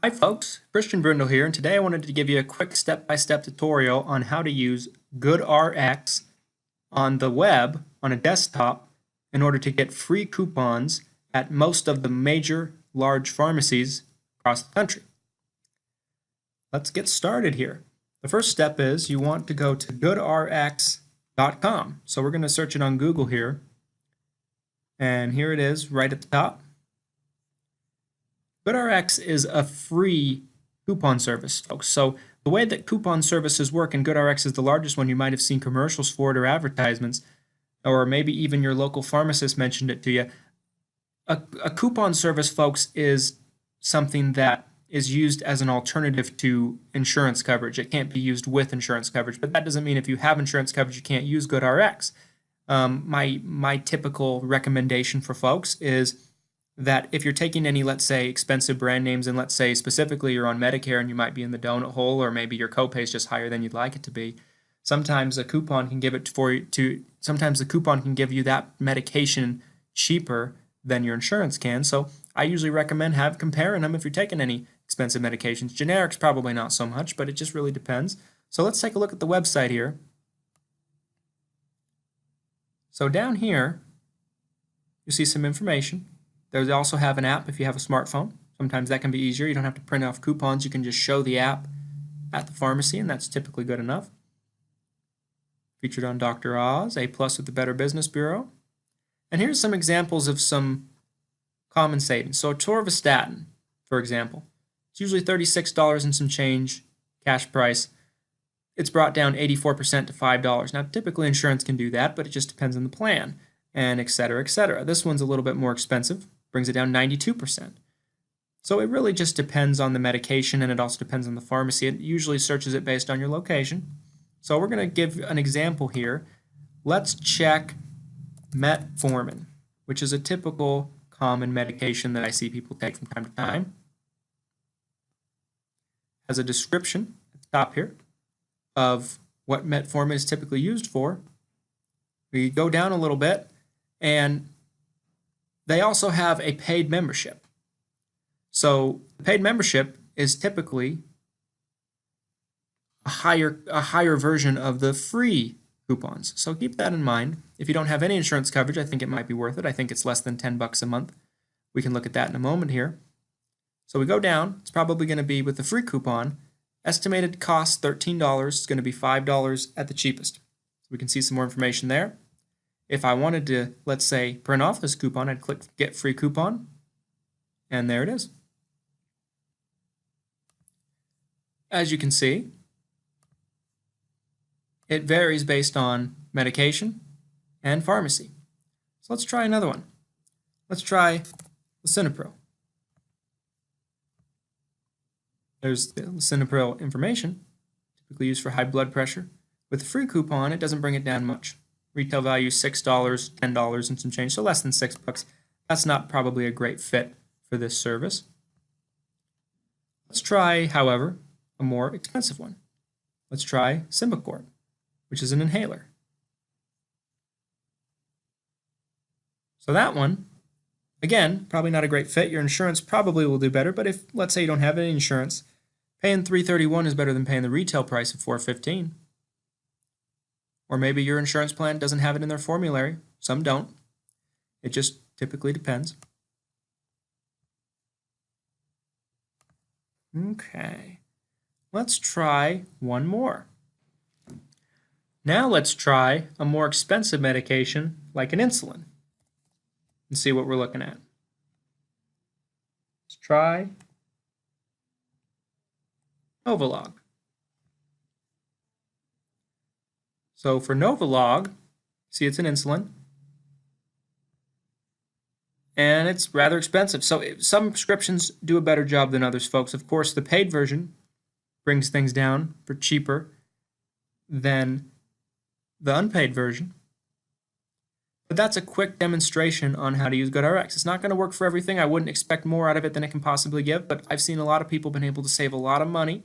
Hi folks, Christian Brindle here, and today I wanted to give you a quick step-by-step tutorial on how to use Goodrx on the web, on a desktop, in order to get free coupons at most of the major large pharmacies across the country. Let's get started here. The first step is you want to go to goodrx.com. So we're going to search it on Google here, and here it is right at the top. Goodrx is a free coupon service, folks. So the way that coupon services work, and Goodrx is the largest one, you might have seen commercials for it or advertisements, or maybe even your local pharmacist mentioned it to you. A coupon service, folks, is something that is used as an alternative to insurance coverage. It can't be used with insurance coverage, but that doesn't mean if you have insurance coverage you can't use Goodrx. My typical recommendation for folks is that if you're taking any, let's say, expensive brand names, and let's say specifically you're on Medicare and you might be in the donut hole, or maybe your copay is just higher than you'd like it to be, sometimes a coupon can give sometimes the coupon can give you that medication cheaper than your insurance can. So I usually recommend comparing them if you're taking any expensive medications. Generics probably not so much, but it just really depends. So let's take a look at the website here. So down here you see some information. They also have an app if you have a smartphone. Sometimes that can be easier. You don't have to print off coupons. You can just show the app at the pharmacy, and that's typically good enough. Featured on Dr. Oz, A+ with the Better Business Bureau. And here's some examples of some common savings. So atorvastatin, for example, it's usually $36 and some change cash price. It's brought down 84% to $5. Now, typically insurance can do that, but it just depends on the plan, and et cetera, et cetera. This one's a little bit more expensive. Brings it down 92%. So it really just depends on the medication, and it also depends on the pharmacy. It usually searches it based on your location. So we're going to give an example here. Let's check Metformin, which is a typical common medication that I see people take from time to time. Has a description at the top here of what Metformin is typically used for. We go down a little bit, and they also have a paid membership. So the paid membership is typically a higher version of the free coupons. So keep that in mind. If you don't have any insurance coverage, I think it might be worth it. I think it's less than $10 a month. We can look at that in a moment here. So we go down. It's probably going to be with the free coupon. Estimated cost $13. It's going to be $5 at the cheapest. So we can see some more information there. If I wanted to, let's say, print off this coupon, I'd click Get Free Coupon, and there it is. As you can see, it varies based on medication and pharmacy. So let's try another one. Let's try lisinopril. There's the lisinopril information, typically used for high blood pressure. With the free coupon, it doesn't bring it down much. Retail value $6, $10 and some change, so less than $6. That's not probably a great fit for this service. Let's try, however, a more expensive one. Let's try Symbicort, which is an inhaler. So that one, again, probably not a great fit. Your insurance probably will do better, but if, let's say, you don't have any insurance, paying $331 is better than paying the retail price of $415. Or maybe your insurance plan doesn't have it in their formulary. Some don't. It just typically depends. Okay. Let's try one more. Now let's try a more expensive medication like an insulin and see what we're looking at. Let's try Novolog. So for Novolog, see, it's an insulin, and it's rather expensive. So some prescriptions do a better job than others, folks. Of course, the paid version brings things down for cheaper than the unpaid version. But that's a quick demonstration on how to use Goodrx. It's not going to work for everything. I wouldn't expect more out of it than it can possibly give, but I've seen a lot of people been able to save a lot of money,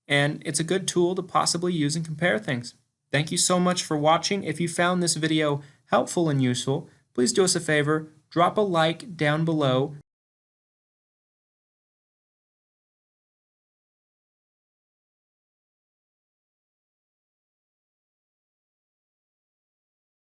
and it's a good tool to possibly use and compare things. Thank you so much for watching. If you found this video helpful and useful, please do us a favor, drop a like down below,